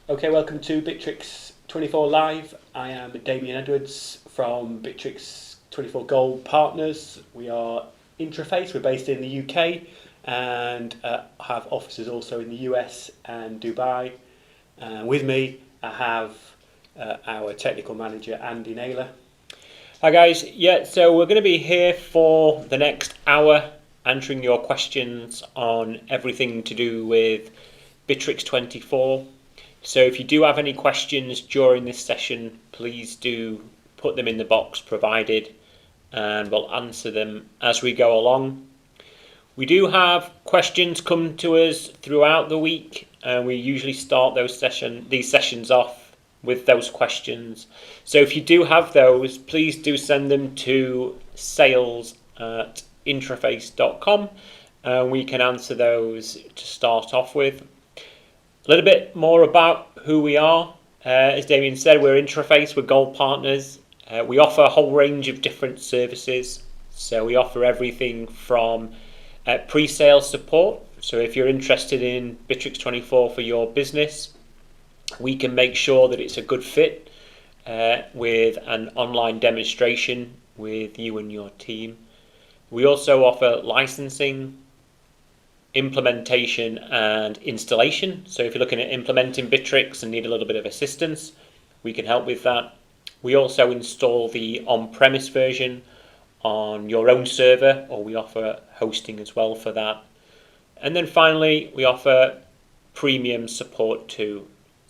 Okay, welcome to Bitrix24 Live. I am Damien Edwards from Bitrix24 Gold Partners. We are Interface, we're based in the UK and have offices also in the US and Dubai. With me I have our technical manager Andy Naylor. Hi guys, so we're going to be here for the next hour answering your questions on everything to do with Bitrix24. So if you do have any questions during this session, please do put them in the box provided and we'll answer them as we go along. We do have questions come to us throughout the week and we usually start these sessions off with those questions. So if you do have those, please do send them to sales@interface.com and we can answer those to start off with. A little bit more about who we are. As Damien said, we're Interface, we're Gold Partners. We offer a whole range of different services. So we offer everything from pre-sale support. So if you're interested in Bitrix24 for your business, we can make sure that it's a good fit with an online demonstration with you and your team. We also offer licensing, implementation and installation. So if you're looking at implementing Bitrix and need a little bit of assistance, we can help with that. We also install the on-premise version on your own server, or we offer hosting as well for that. And then finally, we offer premium support too.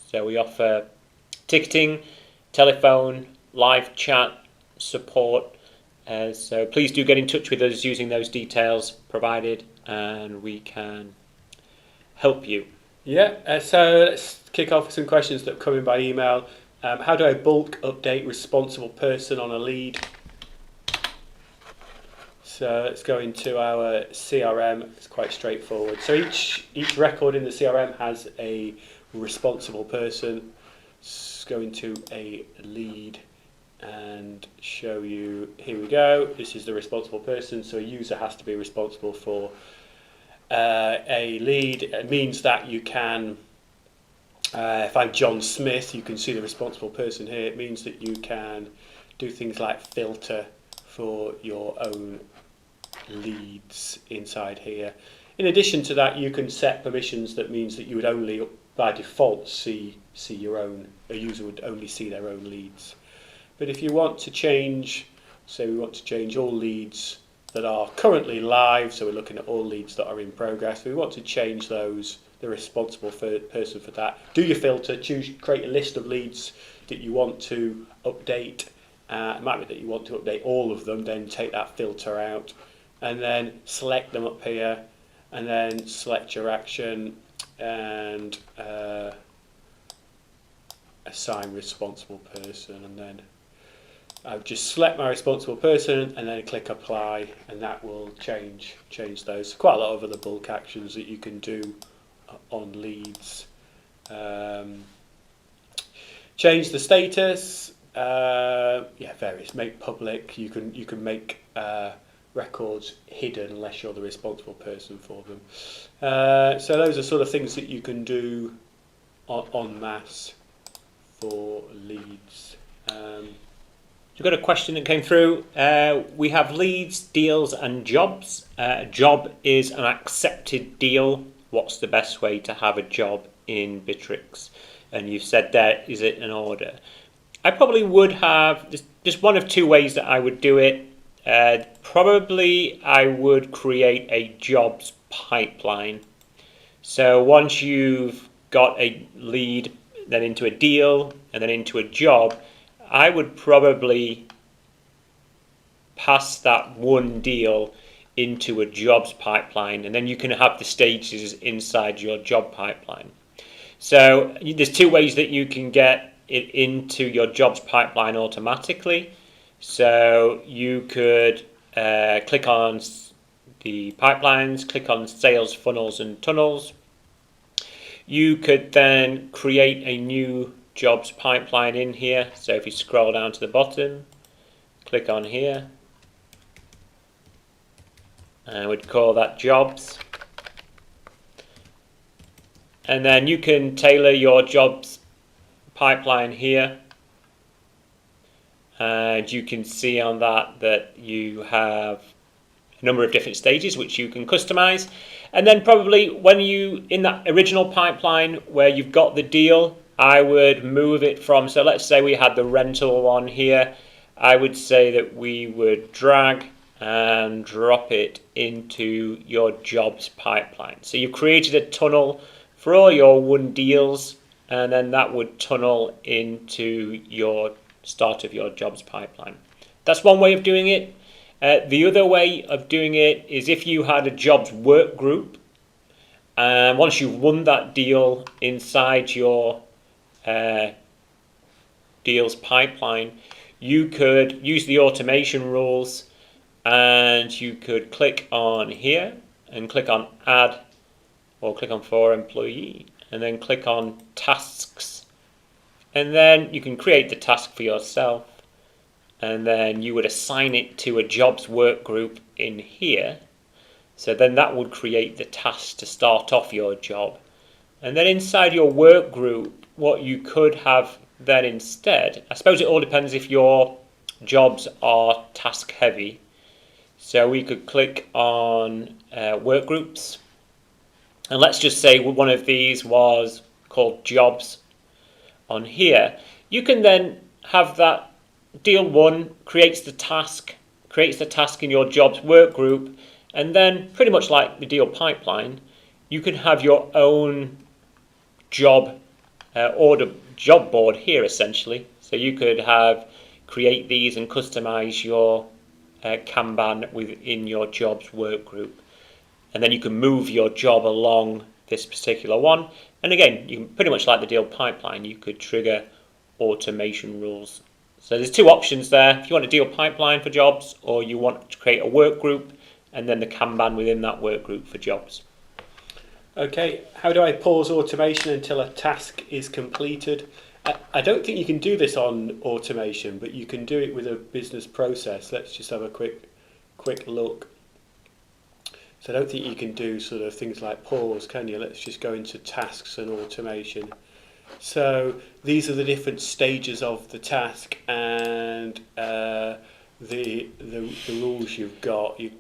So we offer ticketing, telephone, live chat support. So please do get in touch with us using those details provided and we can help you. So let's kick off with some questions that have come in by email. How do I bulk update responsible person on a lead? So let's go into our CRM. It's quite straightforward. So each record in the CRM has a responsible person. Let's go into a lead and show you. Here we go. This is the responsible person. So a user has to be responsible for a lead. It means that you can, if I'm John Smith, you can see the responsible person here. It means that you can do things like filter for your own leads inside here. In addition to that, you can set permissions. That means that you would only by default see your own, a user would only see their own leads. But if you want to change, say we want to change all leads that are currently live, so we're looking at all leads that are in progress, we want to change those, the responsible person for that. Do your filter, create a list of leads that you want to update. It might be that you want to update all of them, then take that filter out and then select them up here and then select your action and assign responsible person, and then I've just select my responsible person and then click apply, and that will change those. Quite a lot of other bulk actions that you can do on leads. Change the status. Various. Make public. You can make records hidden unless you're the responsible person for them. So those are sort of things that you can do en masse for leads. We've got a question that came through. We have leads, deals and jobs. Job is an accepted deal. What's the best way to have a job in Bitrix? And you've said there, is it an order? I probably would have just one of two ways that I would do it. Probably I would create a jobs pipeline. So once you've got a lead, then into a deal, and then into a job, I would probably pass that one deal into a jobs pipeline, and then you can have the stages inside your job pipeline. So there's two ways that you can get it into your jobs pipeline automatically. So you could click on the pipelines, click on sales funnels and tunnels. You could then create a new jobs pipeline in here. So if you scroll down to the bottom, click on here, and we'd call that jobs. And then you can tailor your jobs pipeline here, and you can see on that you have a number of different stages which you can customize. And then probably when you, in that original pipeline where you've got the deal, I would move it from, so let's say we had the rental one here, I would say that we would drag and drop it into your jobs pipeline. So you've created a tunnel for all your won deals, and then that would tunnel into your start of your jobs pipeline. That's one way of doing it. The other way of doing it is if you had a jobs work group, and once you've won that deal inside your deals pipeline, you could use the automation rules, and you could click on here and click on add, or click on for employee, and then click on tasks, and then you can create the task for yourself, and then you would assign it to a jobs work group in here. So then that would create the task to start off your job. And then inside your work group, what you could have then instead, I suppose it all depends if your jobs are task heavy. So we could click on work groups, and let's just say one of these was called jobs on here. You can then have that deal 1 creates the task in your jobs work group, and then pretty much like the deal pipeline, you can have your own job job board here essentially. So you could create these and customize your Kanban within your jobs work group, and then you can move your job along this particular one. And again, you can pretty much like the deal pipeline, you could trigger automation rules. So there's 2 options there. If you want a deal pipeline for jobs, or you want to create a work group and then the Kanban within that work group for jobs. Okay, how do I pause automation until a task is completed? I don't think you can do this on automation, but you can do it with a business process. Let's just have a quick look. So I don't think you can do sort of things like pause, can you? Let's just go into tasks and automation. So these are the different stages of the task, and the rules you've got. It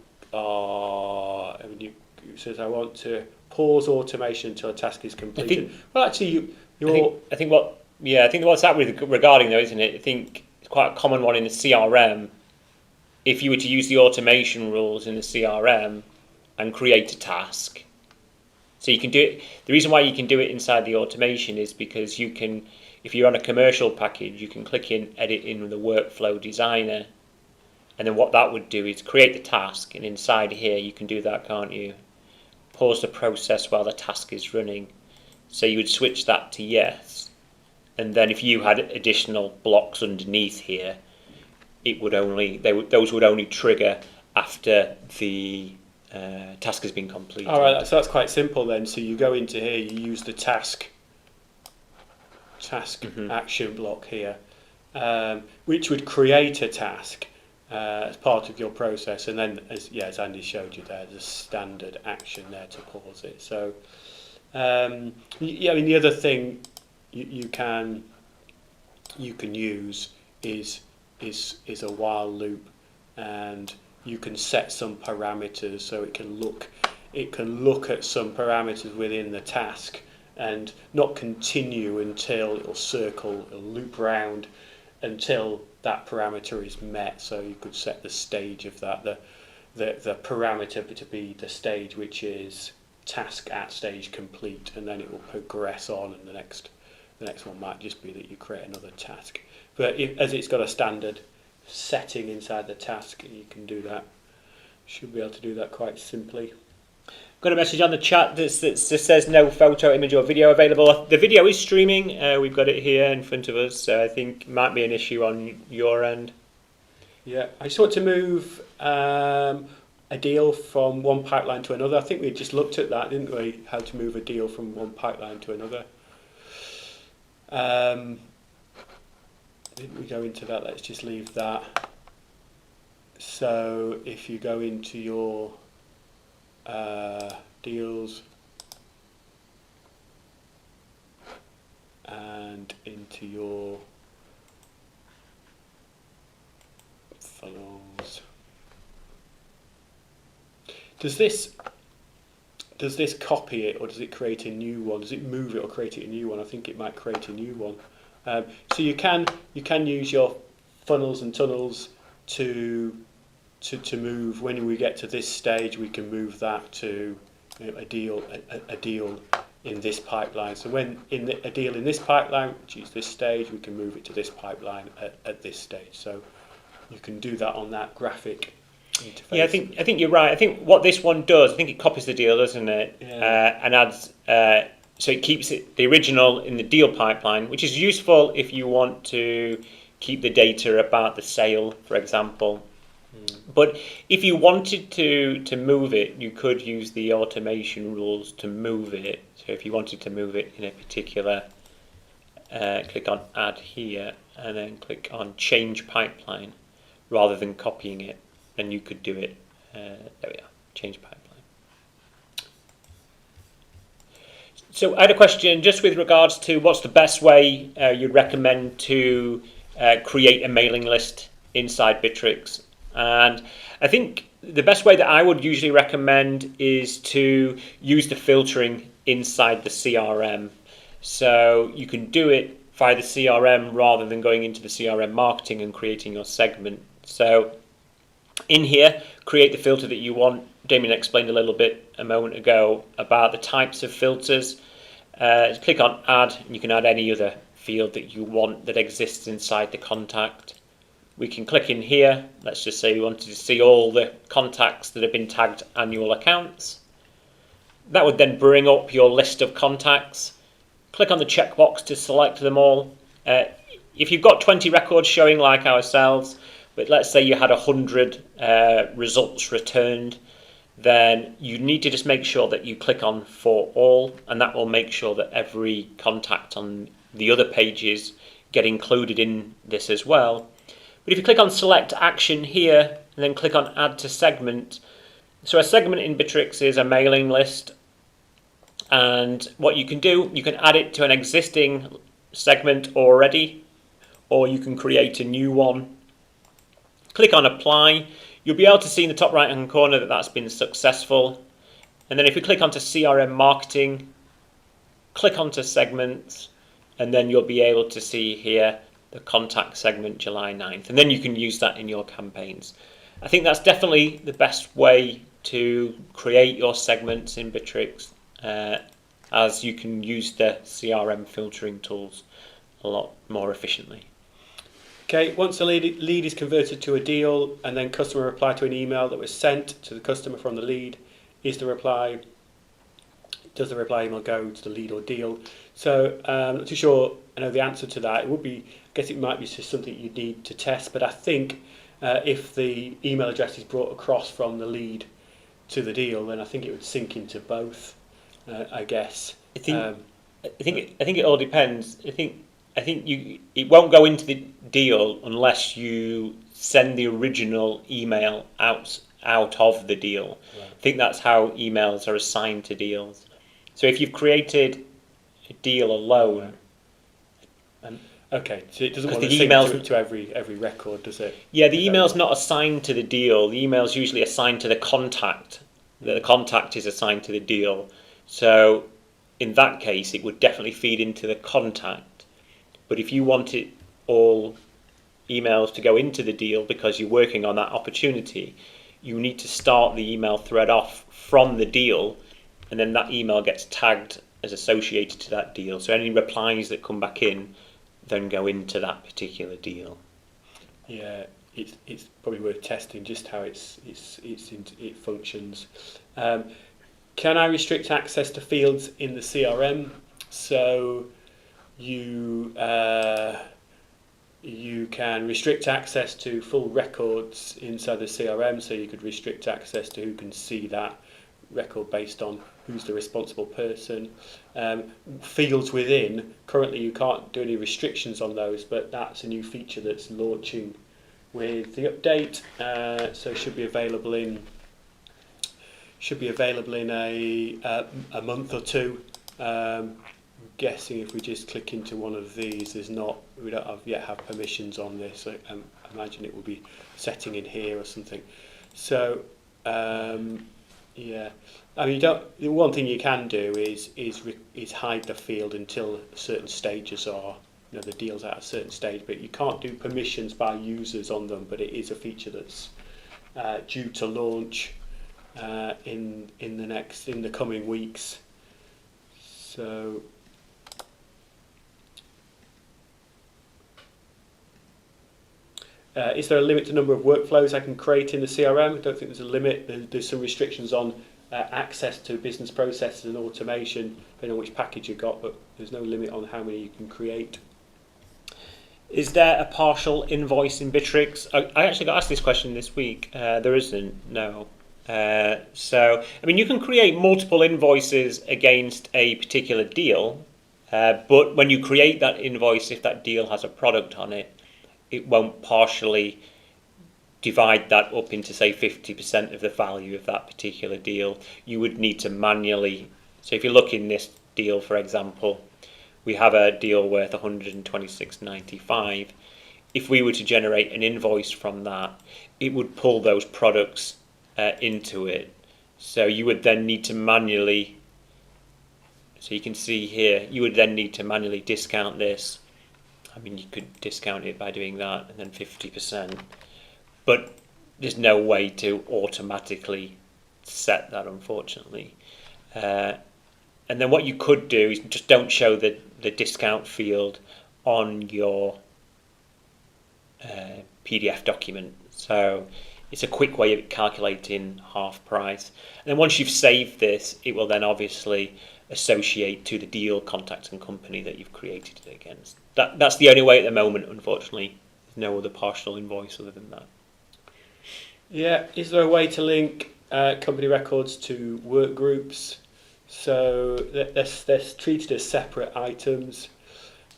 says I want to pause automation until a task is completed. Well, actually, I think what's that regarding though, isn't it? I think it's quite a common one in the CRM. If you were to use the automation rules in the CRM and create a task, so you can do it. The reason why you can do it inside the automation is because you can, if you're on a commercial package, you can click in, edit in the workflow designer, and then what that would do is create the task, and inside here you can do that, can't you? Pause the process while the task is running. So you would switch that to yes, and then if you had additional blocks underneath here, those would only trigger after the task has been completed. All right, so that's quite simple then. So you go into here, you use the task action block here, which would create a task as part of your process, and then as Andy showed you there, there's a standard action there to pause it. So the other thing you can use is a while loop, and you can set some parameters, so it can look at some parameters within the task and not continue until it'll loop round until that parameter is met. So you could set the stage of that, the parameter to be the stage which is task at stage complete, and then it will progress on, and the next one might just be that you create another task. But as it's got a standard setting inside the task, you can do that. Should be able to do that quite simply. Got a message on the chat that says no photo, image or video available. The video is streaming. We've got it here in front of us, so I think it might be an issue on your end. Yeah, I just want to move a deal from one pipeline to another. I think we just looked at that, didn't we? How to move a deal from one pipeline to another. Didn't we go into that? Let's just leave that. So if you go into your deals and into into your funnels. Does this copy it, or does it create a new one? Does it move it or create it a new one? I think it might create a new one. So you can use your funnels and tunnels to move. When we get to this stage, we can move that to a deal in this pipeline. So when a deal in this pipeline, which is this stage, we can move it to this pipeline at this stage. So you can do that on that graphic interface. Yeah, I think you're right. I think what this one does, I think it copies the deal, doesn't it? Yeah. And adds, so it keeps the original in the deal pipeline, which is useful if you want to keep the data about the sale, for example. But if you wanted to move it, you could use the automation rules to move it. So if you wanted to move it in a particular, click on add here and then click on change pipeline rather than copying it. And you could do it, there we are, change pipeline. So I had a question just with regards to what's the best way you'd recommend to create a mailing list inside Bitrix. And I think the best way that I would usually recommend is to use the filtering inside the CRM. So you can do it via the CRM rather than going into the CRM marketing and creating your segment. So in here, create the filter that you want. Damien explained a little bit a moment ago about the types of filters. Click on add, and you can add any other field that you want that exists inside the contact. We can click in here. Let's just say we wanted to see all the contacts that have been tagged annual accounts. That would then bring up your list of contacts. Click on the checkbox to select them all. If you've got 20 records showing like ourselves, but let's say you had 100 results returned, then you need to just make sure that you click on for all, and that will make sure that every contact on the other pages get included in this as well. But if you click on select action here and then click on add to segment, so a segment in Bitrix is a mailing list, and what you can do, you can add it to an existing segment already, or you can create a new one. Click on apply. You'll be able to see in the top right hand corner that that's been successful. And then if you click onto CRM marketing, click onto segments, and then you'll be able to see here the contact segment July 9th. And then you can use that in your campaigns. I think that's definitely the best way to create your segments in Bitrix, as you can use the CRM filtering tools a lot more efficiently. Okay, once a lead is converted to a deal and then customer reply to an email that was sent to the customer from the lead, does the reply email go to the lead or deal? So I'm not too sure I know the answer to that. It would be, I guess it might be just something you need to test, but I think if the email address is brought across from the lead to the deal, then I think it would sync into both, I guess. I think it all depends. I think it won't go into the deal unless you send the original email out of the deal. Right. I think that's how emails are assigned to deals. So if you've created a deal alone, okay, so it doesn't want to sync to every record, does it? Yeah, the email's not assigned to the deal. The email's usually assigned to the contact. The contact is assigned to the deal. So in that case, it would definitely feed into the contact. But if you wanted all emails to go into the deal because you're working on that opportunity, you need to start the email thread off from the deal, and then that email gets tagged as associated to that deal. So any replies that come back in then go into that particular deal. Yeah, it's probably worth testing just how it functions. Can I restrict access to fields in the CRM? So you can restrict access to full records inside the CRM, so you could restrict access to who can see that record based on who's the responsible person. Fields within, currently you can't do any restrictions on those, but that's a new feature that's launching with the update, so it should be available in a month or two. guessing if we just click into one of these, we don't yet have permissions on this. I imagine it will be setting in here or something. So yeah, I mean, the one thing you can do is hide the field until certain stages are, the deal's at a certain stage. But you can't do permissions by users on them. But it is a feature that's due to launch in the coming weeks. So is there a limit to the number of workflows I can create in the CRM? I don't think there's a limit. There's some restrictions on access to business processes and automation, depending on which package you've got, but there's no limit on how many you can create. Is there a partial invoice in Bitrix? I actually got asked this question this week. There isn't, no. So, I mean, you can create multiple invoices against a particular deal, but when you create that invoice, if that deal has a product on it, it won't partially divide that up into, say, 50% of the value of that particular deal. You would need to manually, so if you look in this deal, for example, we have a deal worth $126.95. If we were to generate an invoice from that, it would pull those products into it. So you would then need to manually, so you can see here, you would then need to manually discount this. I mean, you could discount it by doing that and then 50%, but there's no way to automatically set that, unfortunately. And then what you could do is just don't show the discount field on your PDF document. So it's a quick way of calculating half price. And then once you've saved this, it will then obviously associate to the deal, contact and company that you've created it against. That's the only way at the moment, unfortunately. There's no other partial invoice other than that. Yeah, is there a way to link company records to work groups? So they're treated as separate items,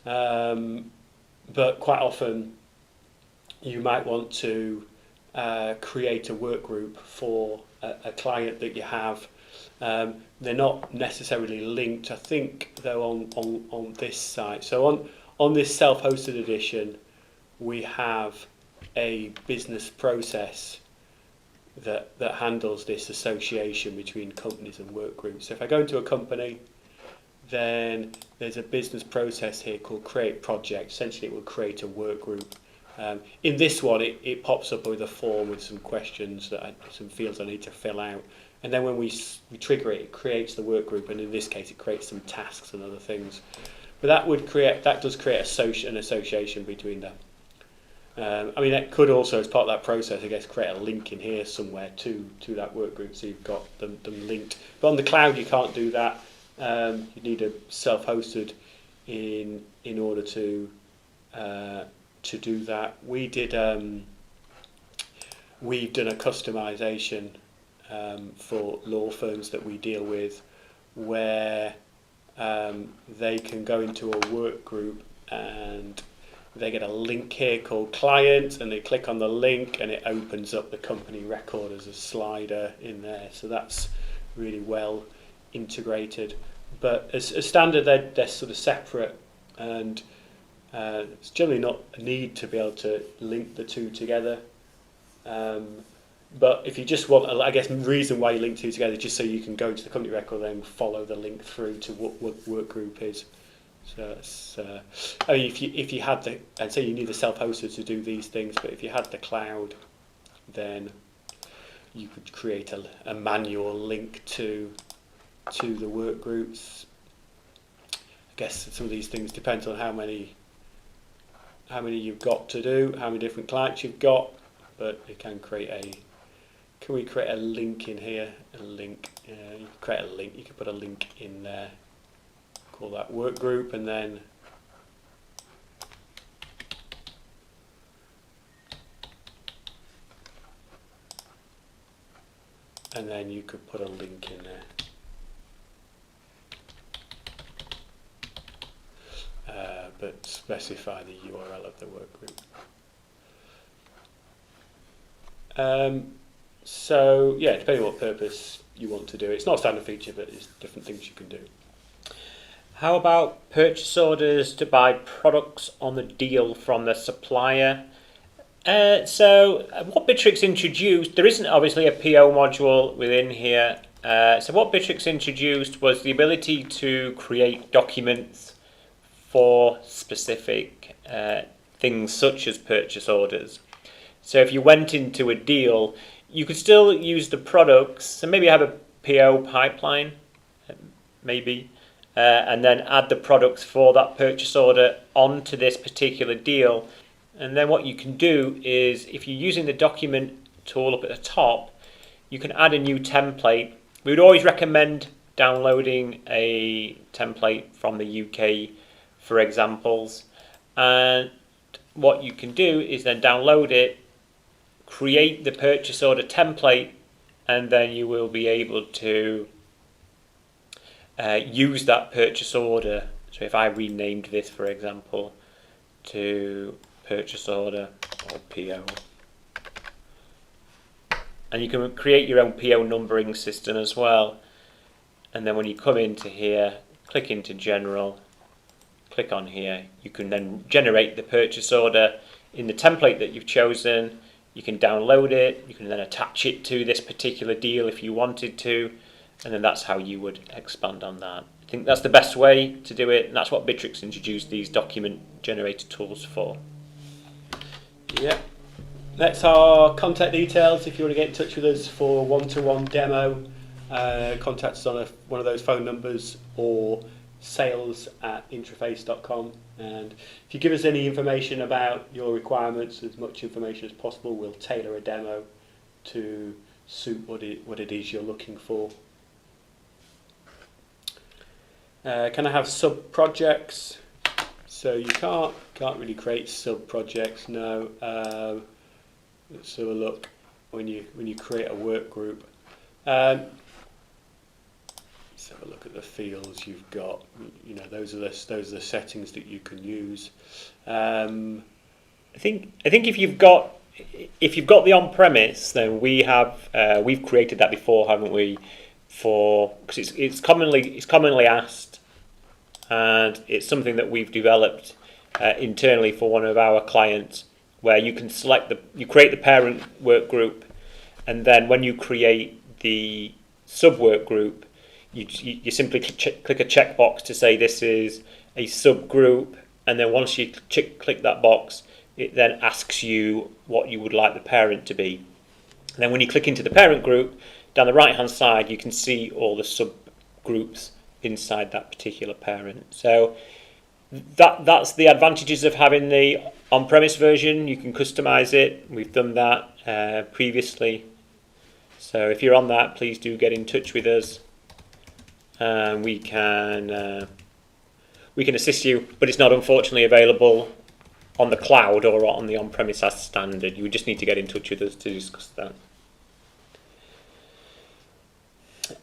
but quite often you might want to create a work group for a client that you have. They're not necessarily linked, I think, though, on this site. So on this self-hosted edition, we have a business process that handles this association between companies and work groups. So if I go into a company, then there's a business process here called create project. Essentially, it will create a work group. In this one, it pops up with a form with some questions, some fields I need to fill out. And then when we trigger it, it creates the work group. And in this case, it creates some tasks and other things. But that does create an association between them. I mean, that could also, as part of that process, I guess, create a link in here somewhere to that work group, so you've got them linked. But on the cloud, you can't do that. You need a self-hosted in order to do that. We've done a customization for law firms that we deal with, where they can go into a work group and they get a link here called client, and they click on the link and it opens up the company record as a slider in there. So that's really well integrated. But as standard, they're sort of separate, and it's generally not a need to be able to link the two together. But if you just want, I guess, the reason why you link two together is just so you can go into the company record and then follow the link through to what work group is. So it's, I mean, if you had I'd say you need a self-hosted to do these things, but if you had the cloud, then you could create a manual link to the work groups. I guess some of these things depends on how many you've got to do, how many different clients you've got, but you can create can we create a link in here? A link, you can create a link, you can put a link in there, call that work group, and then you could put a link in there. But specify the URL of the work group. So yeah, depending on what purpose you want to do it. It's not a standard feature, but there's different things you can do. How about purchase orders to buy products on the deal from the supplier? What Bitrix introduced, there isn't obviously a PO module within here. So what Bitrix introduced was the ability to create documents for specific things such as purchase orders. So if you went into a deal, you could still use the products, so maybe have a PO pipeline, maybe, and then add the products for that purchase order onto this particular deal. And then what you can do is, if you're using the document tool up at the top, you can add a new template. We would always recommend downloading a template from the UK for examples. And what you can do is then download it, create the purchase order template, and then you will be able to use that purchase order. So if I renamed this, for example, to purchase order or PO, and you can create your own PO numbering system as well. And then when you come into here, click into general, click on here, you can then generate the purchase order in the template that you've chosen. You can download it, you can then attach it to this particular deal if you wanted to, and then that's how you would expand on that. I think that's the best way to do it, and that's what Bitrix introduced these document generator tools for. Yeah, that's our contact details. If you want to get in touch with us for one-to-one demo, contact us on one of those phone numbers or sales@intraface.com. And if you give us any information about your requirements, as much information as possible, we'll tailor a demo to suit what it is you're looking for. Can I have sub-projects? So you can't really create sub-projects, no. Let's have a look when you create a work group. Let's have a look at the fields you've got. You know, those are the settings that you can use. I think if you've got the on-premise, then we've created that before, haven't we? Because it's commonly asked, and it's something that we've developed internally for one of our clients, where you can you create the parent work group, and then when you create the sub work group, you simply click a checkbox to say this is a subgroup, and then once you click that box, it then asks you what you would like the parent to be. And then when you click into the parent group, down the right hand side you can see all the subgroups inside that particular parent. So that's the advantages of having the on-premise version. You can customize it. We've done that previously. So if you're on that, please do get in touch with us. We can assist you, but it's not unfortunately available on the cloud or on the on-premise as standard. You would just need to get in touch with us to discuss that.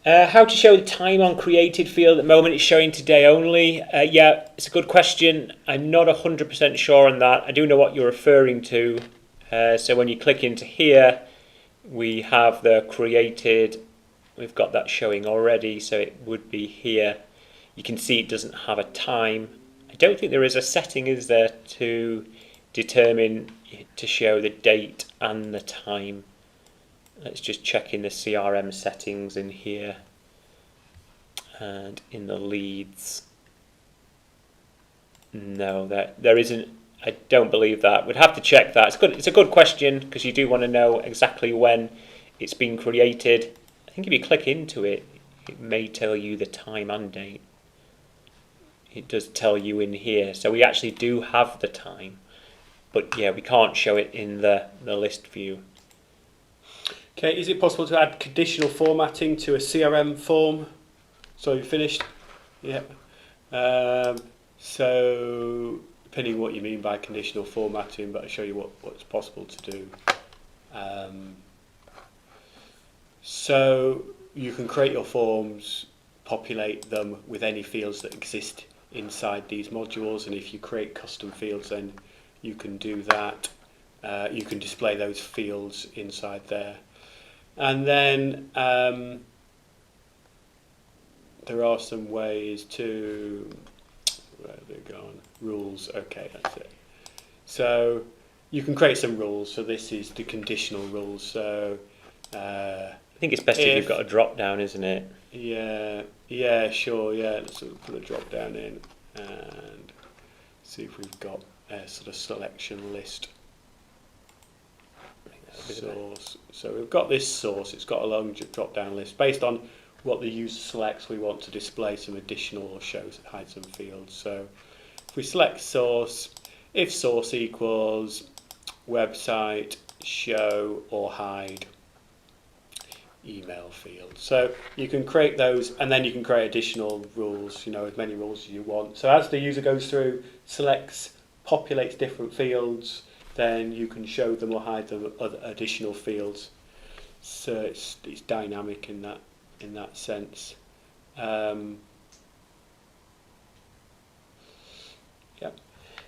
How to show the time on created field. At the moment it's showing today only. Yeah, it's a good question. I'm not 100% sure on that. I do know what you're referring to. So when you click into here, we have the created. We've got that showing already, so it would be here. You can see it doesn't have a time. I don't think there is a setting, is there, to determine to show the date and the time. Let's just check in the CRM settings in here and in the leads. No, there isn't. I don't believe that. We'd have to check that. It's a good question, because you do want to know exactly when it's been created. I think if you click into it, it may tell you the time and date. It does tell you in here, so we actually do have the time, but yeah, we can't show it in the list view. Okay, is it possible to add conditional formatting to a CRM form? So you finished? Yeah. So depending on what you mean by conditional formatting, but I'll show you what's possible to do. So you can create your forms, populate them with any fields that exist inside these modules, and if you create custom fields, then you can do that. You can display those fields inside there. And then there are some ways to, where have they gone? Rules, okay, that's it. So you can create some rules. So this is the conditional rules. So I think it's best if you've got a drop down, isn't it? Yeah, sure, yeah. Let's put a drop down in and see if we've got a sort of selection list. Source. So we've got this source. It's got a long drop down list based on what the user selects. We want to display some additional or hide some fields. So if we select source, if source equals website, show or hide email field. So you can create those, and then you can create additional rules, as many rules as you want. So as the user goes through, selects, populates different fields, then you can show them or hide them other additional fields. So it's dynamic in that sense. Yeah.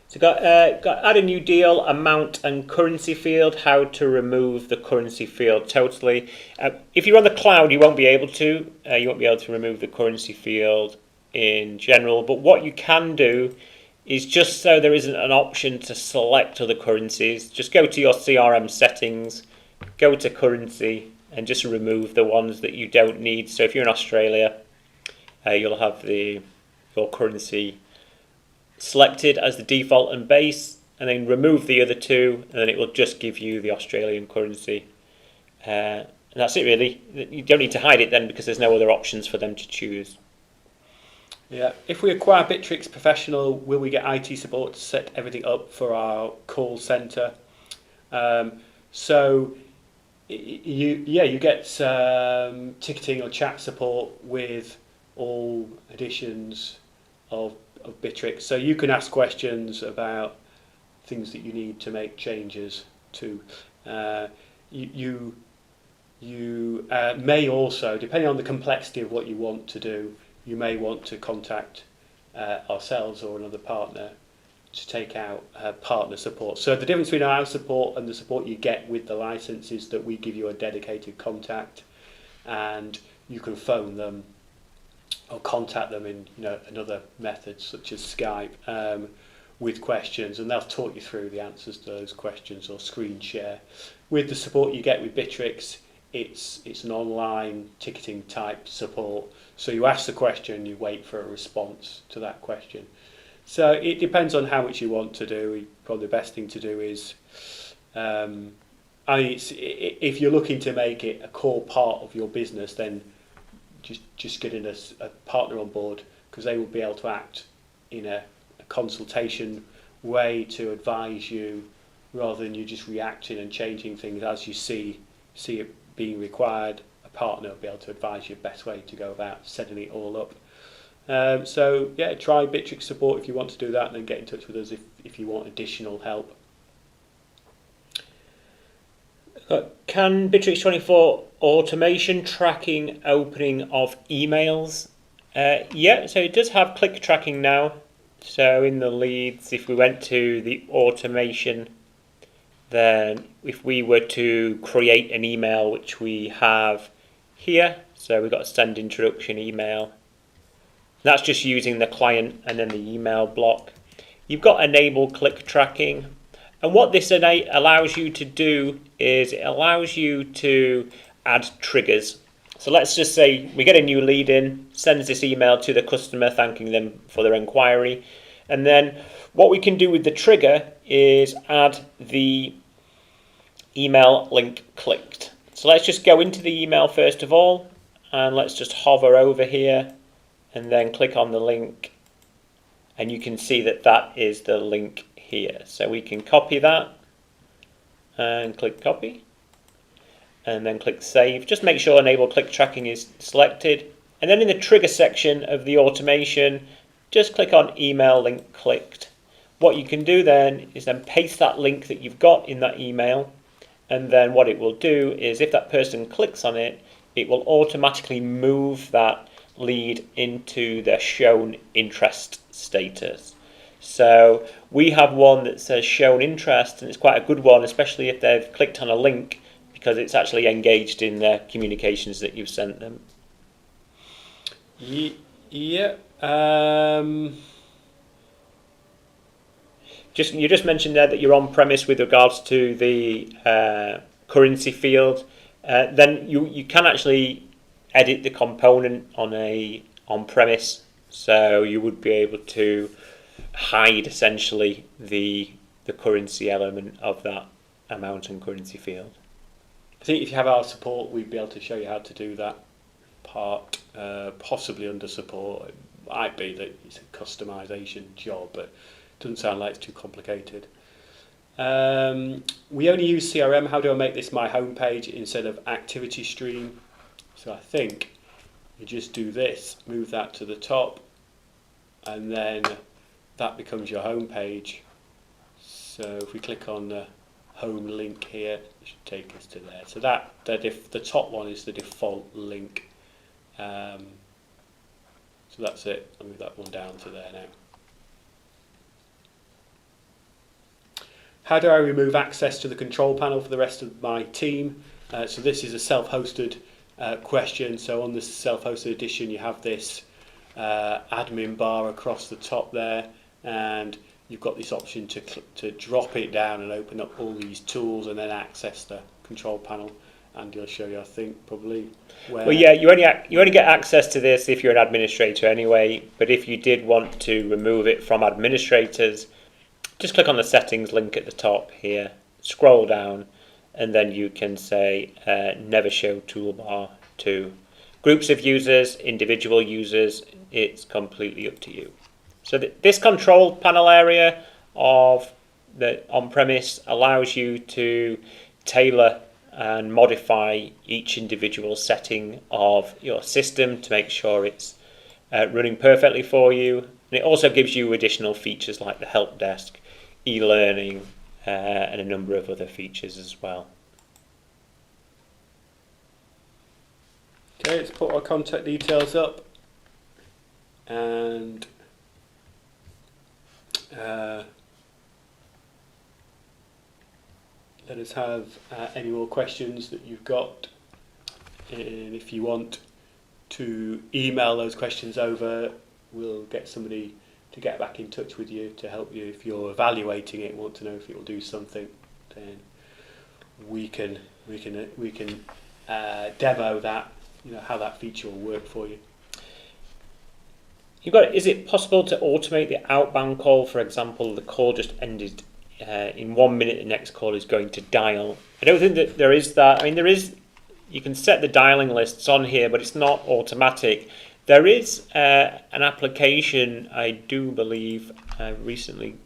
So got add a new deal, amount and currency field, how to remove the currency field totally. If you're on the cloud, you won't be able to. You won't be able to remove the currency field in general. But what you can do is, just so there isn't an option to select other currencies, just go to your CRM settings, go to currency, and just remove the ones that you don't need. So if you're in Australia, you'll have your currency selected as the default and base, and then remove the other two, and then it will just give you the Australian currency. And that's it really. You don't need to hide it then, because there's no other options for them to choose. Yeah. If we acquire Bitrix Professional, will we get IT support to set everything up for our call center? So you get ticketing or chat support with all editions of Bitrix. So you can ask questions about things that you need to make changes to. You may also, depending on the complexity of what you want to do, you may want to contact ourselves or another partner to take out partner support. So the difference between our support and the support you get with the license is that we give you a dedicated contact, and you can phone them or contact them in another methods such as Skype with questions, and they'll talk you through the answers to those questions or screen share. With the support you get with Bitrix, it's an online ticketing type support. So you ask the question, you wait for a response to that question. So it depends on how much you want to do. Probably the best thing to do is, if you're looking to make it a core part of your business, then just getting a partner on board, because they will be able to act in a consultation way to advise you, rather than you just reacting and changing things as you see it being required. A partner will be able to advise you the best way to go about setting it all up. So yeah, try Bitrix support if you want to do that, and then get in touch with us if you want additional help. Can Bitrix24 automation tracking opening of emails? Yeah, so it does have click tracking now. So in the leads, if we went to the automation, then if we were to create an email, which we have here, so we've got a send introduction email. That's just using the client and then the email block. You've got enable click tracking. And what this allows you to do is it allows you to add triggers. So let's just say we get a new lead in, sends this email to the customer thanking them for their inquiry. And then what we can do with the trigger is add the email link clicked. So let's just go into the email first of all, and let's just hover over here and then click on the link, and you can see that that is the link here. So we can copy that and click copy, and then click save. Just make sure enable click tracking is selected, and then in the trigger section of the automation, just click on email link clicked. What you can do then is then paste that link that you've got in that email, and then what it will do is if that person clicks on it, it will automatically move that lead into their shown interest status. So we have one that says shown interest, and it's quite a good one, especially if they've clicked on a link, because it's actually engaged in their communications that you've sent them. Yeah. You just mentioned there that you're on premise with regards to the currency field. Then you can actually edit the component on premise, so you would be able to hide essentially the currency element of that amount and currency field. I think if you have our support, we'd be able to show you how to do that part, possibly under support. It might be that it's a customization job, but it doesn't sound like it's too complicated. We only use CRM. How do I make this my homepage instead of activity stream? So I think you just do this, move that to the top, and then that becomes your homepage. So if we click on the home link here, it should take us to there. So the top one is the default link. So that's it. I'll move that one down to there now. How do I remove access to the control panel for the rest of my team? So this is a self-hosted question. So on the self-hosted edition, you have this admin bar across the top there, and you've got this option to drop it down and open up all these tools and then access the control panel. And I'll show you, I think, probably where. Well, yeah, you only get access to this if you're an administrator anyway. But if you did want to remove it from administrators, just click on the settings link at the top here, scroll down, and then you can say never show toolbar to groups of users, individual users. It's completely up to you. So this control panel area of the on-premise allows you to tailor and modify each individual setting of your system to make sure it's running perfectly for you. And it also gives you additional features like the help desk, e-learning, and a number of other features as well. Okay, let's put our contact details up, and let us have any more questions that you've got, and if you want to email those questions over, we'll get somebody to get back in touch with you to help you. If you're evaluating it, want to know if it will do something, then we can demo that, how that feature will work for you. Is it possible to automate the outbound call? For example, the call just ended in 1 minute, the next call is going to dial. I don't think that there is that. I mean, there is. You can set the dialing lists on here, but it's not automatic. There is an application, I do believe, I recently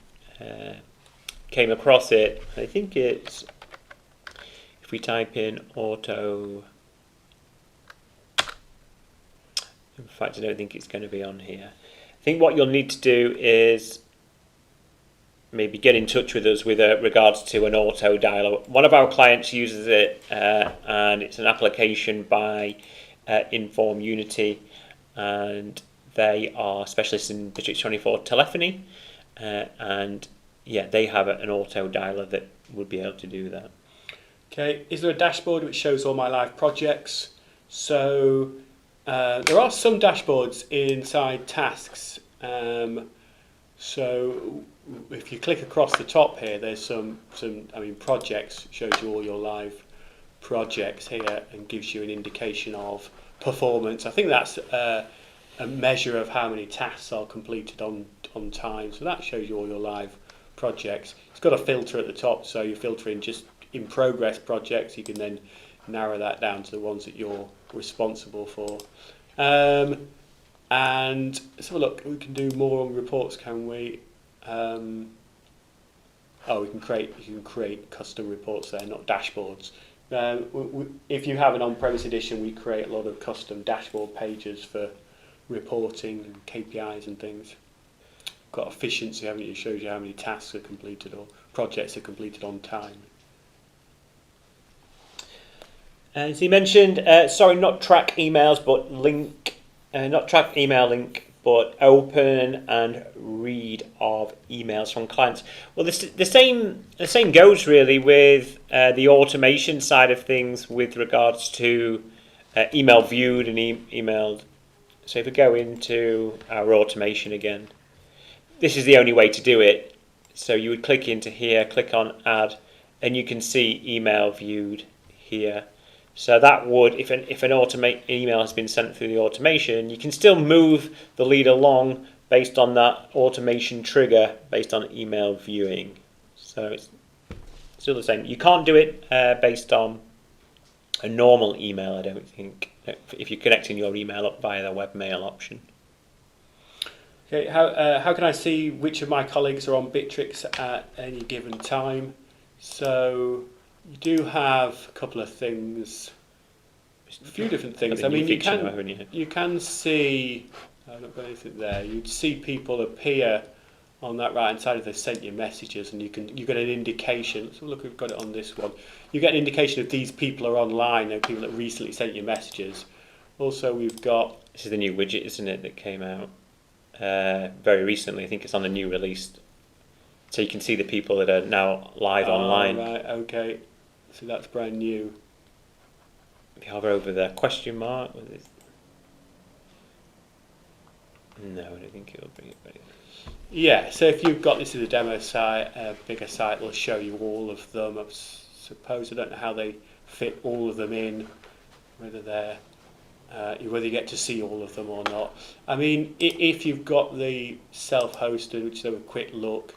came across it. I think it's, if we type in auto, in fact I don't think it's going to be on here. I think what you'll need to do is maybe get in touch with us with regards to an auto dialer. One of our clients uses it, and it's an application by Inform Unity, and they are specialists in Bitrix24 telephony, and yeah, they have an auto dialer that would be able to do that. Okay, is there a dashboard which shows all my live projects? So there are some dashboards inside tasks. So if you click across the top here, there's some projects, shows you all your live projects here and gives you an indication of performance. I think that's a measure of how many tasks are completed on time. So that shows you all your live projects. It's got a filter at the top, so you're filtering just in progress projects. You can then narrow that down to the ones that you're responsible for. And let's have a look. We can do more on reports, can we? You can create custom reports there, not dashboards. If you have an on-premise edition, we create a lot of custom dashboard pages for reporting and KPIs and things. Got efficiency, haven't you? It shows you how many tasks are completed or projects are completed on time. And so you mentioned, not track emails, but not track email link, but open and read of emails from clients. Well, the same goes really with the automation side of things with regards to email viewed and emailed So if we go into our automation again, this is the only way to do it. So you would click into here, click on add, and you can see email viewed here. So that would, if an email has been sent through the automation, you can still move the lead along based on that automation trigger based on email viewing. So it's still the same. You can't do it based on a normal email, I don't think, if you're connecting your email up via the webmail option. Okay, how can I see which of my colleagues are on Bitrix at any given time? So you do have a couple of things, a few different things. I mean, you can see, I've not got anything there. You'd see people appear on that right hand side if they've sent you messages, and you get an indication. So look, we've got it on this one. You get an indication if these people are online, and people that recently sent you messages. Also, we've got, this is the new widget, isn't it, that came out very recently. I think it's on the new release. So you can see the people that are now live online. Right, okay. So that's brand new. If you hover over the question mark, no, I don't think it'll bring it back. Yeah, so if you've got this as a demo site, a bigger site will show you all of them. I suppose, I don't know how they fit all of them in, whether they're whether you get to see all of them or not. I mean, if you've got the self-hosted, which is a quick look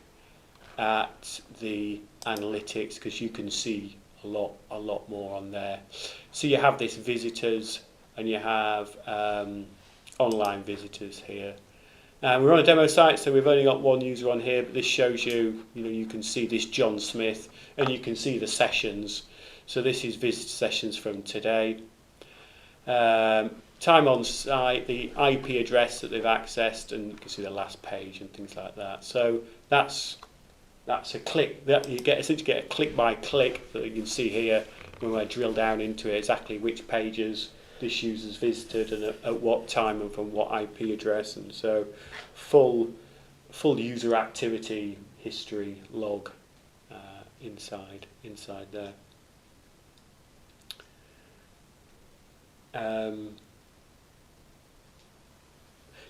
at the analytics, because you can see a lot more on there. So you have this visitors, and you have online visitors here. We're on a demo site, so we've only got one user on here, but this shows you, you can see this John Smith, and you can see the sessions. So this is visitor sessions from today. Time on site, the IP address that they've accessed, and you can see the last page and things like that. So that's a click that you get. Essentially, get a click by click that you can see here when I drill down into it, exactly which pages this user's visited and at what time and from what IP address, and so full user activity history log inside there.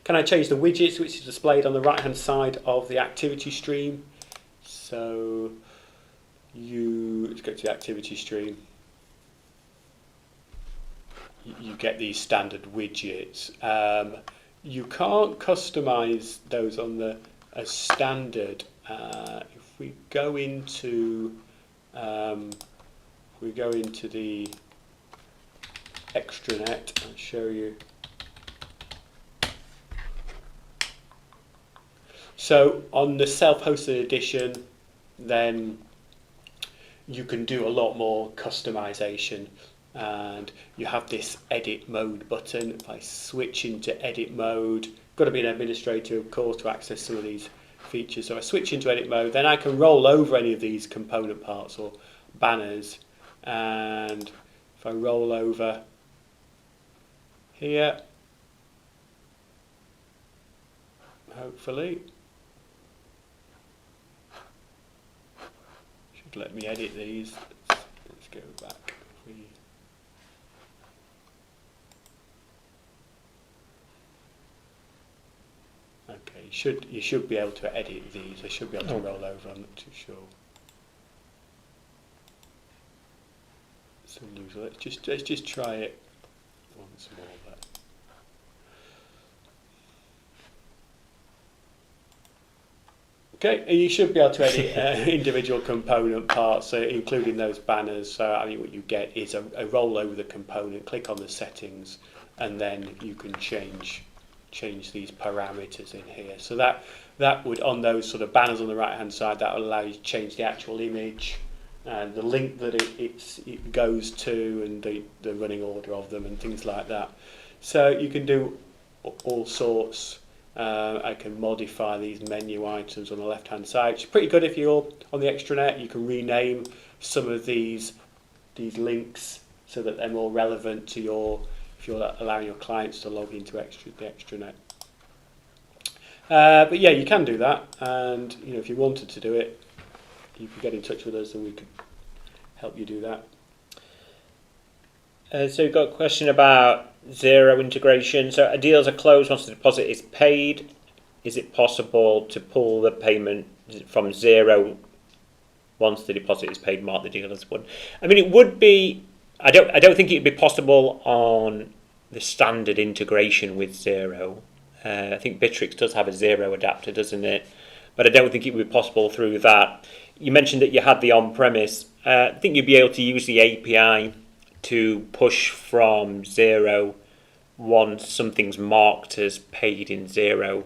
Can I change the widgets, which is displayed on the right hand side of the activity stream? So let's go to the activity stream. You get these standard widgets. You can't customize those on as standard. If we go into the extranet, I'll show you. So on the self-hosted edition, then you can do a lot more customization, and you have this edit mode button. If I switch into edit mode, got to be an administrator, of course, to access some of these features. So I switch into edit mode, then I can roll over any of these component parts or banners, and if I roll over here, hopefully should let me edit these. Let's go back. Okay, you should be able to edit these. I should be able to roll over. I'm not too sure. So let's just try it once more. Okay, and you should be able to edit individual component parts, so including those banners. So I mean, what you get is a roll over the component. Click on the settings, and then you can change these parameters in here. So that would, on those sort of banners on the right hand side, that will allow you to change the actual image and the link that it goes to, and the running order of them and things like that. So you can do all sorts. I can modify these menu items on the left hand side. It's pretty good if you're on the extranet. You can rename some of these links so that they're more relevant to if you're allowing your clients to log into the extranet. But yeah, you can do that, and if you wanted to do it, you can get in touch with us and we could help you do that. So we've got a question about Xero integration. So deals are closed once the deposit is paid. Is it possible to pull the payment from Xero once the deposit is paid? Mark the deal as one. I mean, it would be. I don't think it would be possible on the standard integration with Xero. I think Bitrix does have a Xero adapter, doesn't it? But I don't think it would be possible through that. You mentioned that you had the on-premise. I think you'd be able to use the API to push from Xero once something's marked as paid in Xero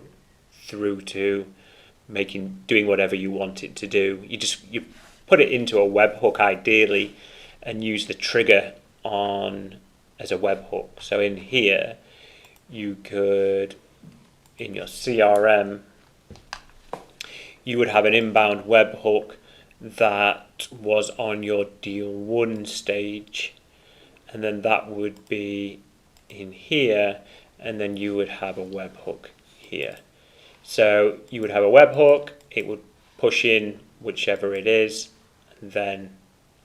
through to doing whatever you want it to do. You put it into a webhook ideally and use the trigger on as a webhook. So in here you could, in your CRM, you would have an inbound webhook that was on your deal 1 stage, and then that would be in here, and then you would have a webhook here. So you would have a webhook, it would push in whichever it is, and then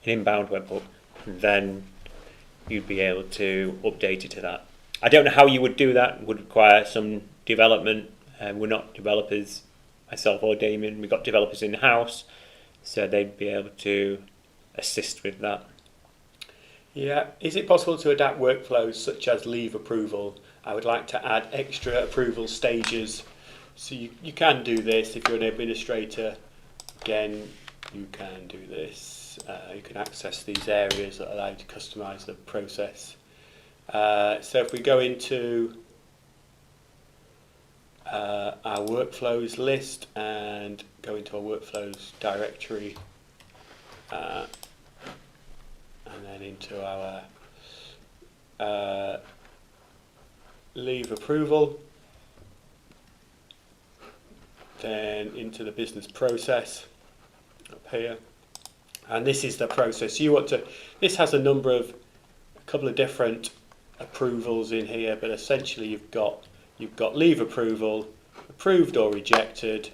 an inbound webhook, and then you'd be able to update it to that. I don't know how you would do that. It would require some development, and we're not developers, myself or Damien. We've got developers in-house, so they'd be able to assist with that. Yeah, is it possible to adapt workflows such as leave approval? I would like to add extra approval stages. So you can do this if you're an administrator. Again, you can do this. You can access these areas that allow you to customize the process. So if we go into our workflows list and go into our workflows directory, and then into our leave approval, then into the business process up here, and this is the process you want to. This has a couple of different approvals in here, but essentially you've got leave approval, approved or rejected.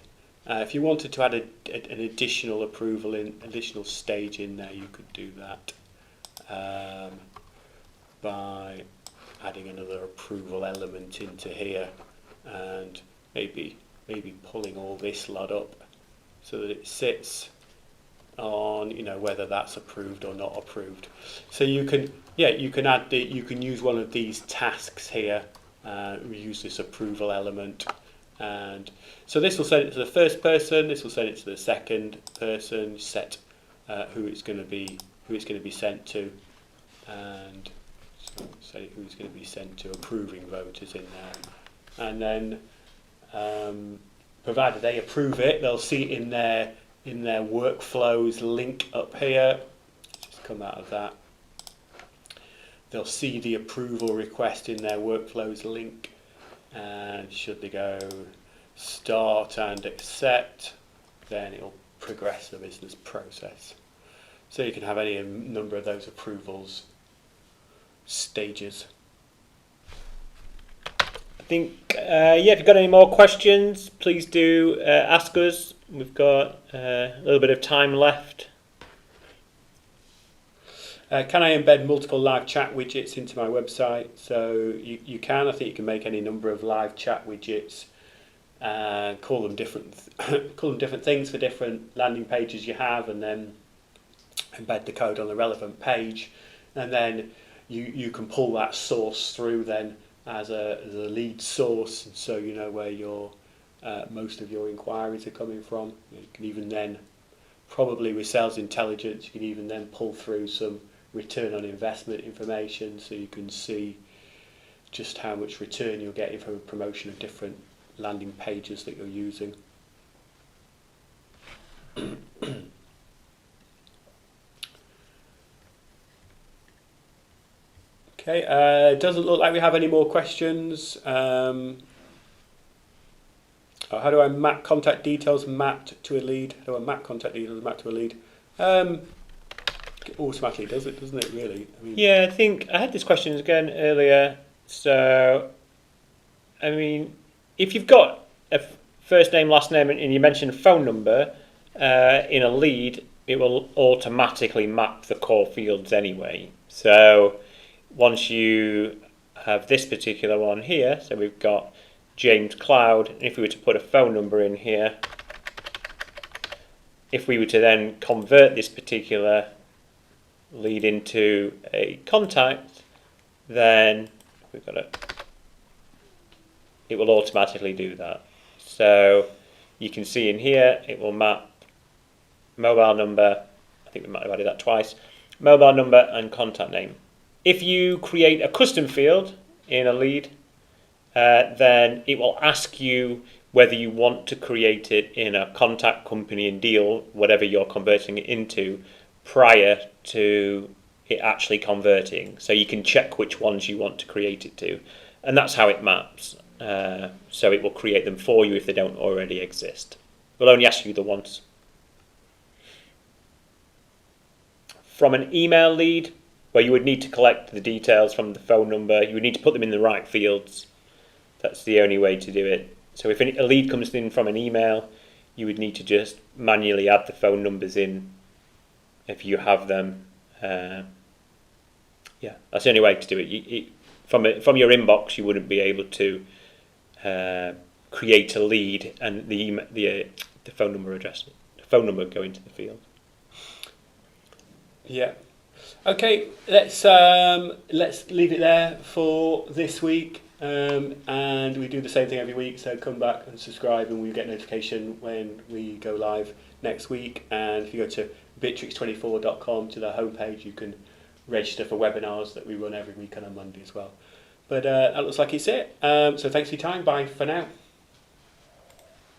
If you wanted to add an additional approval additional stage in there, you could do that by adding another approval element into here, and maybe pulling all this lot up so that it sits on, whether that's approved or not approved. So you can use one of these tasks here. We use this approval element, and so this will send it to the first person. This will send it to the second person. Set who it's going to be sent to, and so say who's going to be sent to. Approving voters in there, and then provided they approve it, they'll see it in their workflows link up here. Just come out of that. They'll see the approval request in their workflows link, and should they go start and accept, then it'll progress the business process. So you can have any number of those approvals stages. I think, if you've got any more questions, please do ask us. We've got a little bit of time left. Can I embed multiple live chat widgets into my website? So you can. I think you can make any number of live chat widgets and call them different things for different landing pages you have, and then embed the code on the relevant page, and then you can pull that source through then as a lead source, and so you know where your most of your inquiries are coming from. You can even then, probably with sales intelligence, you can even then pull through some return on investment information, so you can see just how much return you're getting from a promotion of different landing pages that you're using. Okay, it doesn't look like we have any more questions. How do I map contact details mapped to a lead? How do I map contact details mapped to a lead? It automatically does it, doesn't it, really? I mean, yeah, I think I had this question again earlier. So, I mean, if you've got a first name, last name, and you mention a phone number in a lead, it will automatically map the core fields anyway. So, once you have this particular one here. So we've got James Cloud, and if we were to put a phone number in here, if we were to then convert this particular lead into a contact, then we've got it will automatically do that. So you can see in here it will map mobile number, I think we might have added that twice, mobile number and contact name. If you create a custom field in a lead, then it will ask you whether you want to create it in a contact, company and deal, whatever you're converting it into, prior to it actually converting. So you can check which ones you want to create it to, and that's how it maps. So it will create them for you if they don't already exist. We'll only ask you the ones. From an email lead, where you would need to collect the details from the phone number, you would need to put them in the right fields. That's the only way to do it. So if a lead comes in from an email, you would need to just manually add the phone numbers in if you have them. Yeah, that's the only way to do it. From your inbox, you wouldn't be able to create a lead and the phone number address, the phone number go into the field. Yeah. Okay, let's leave it there for this week, and we do the same thing every week. So come back and subscribe, and we'll get notification when we go live next week. And if you go to Bitrix24.com to the homepage, you can register for webinars that we run every week on a Monday as well. But that looks like it's it. So thanks for your time. Bye for now.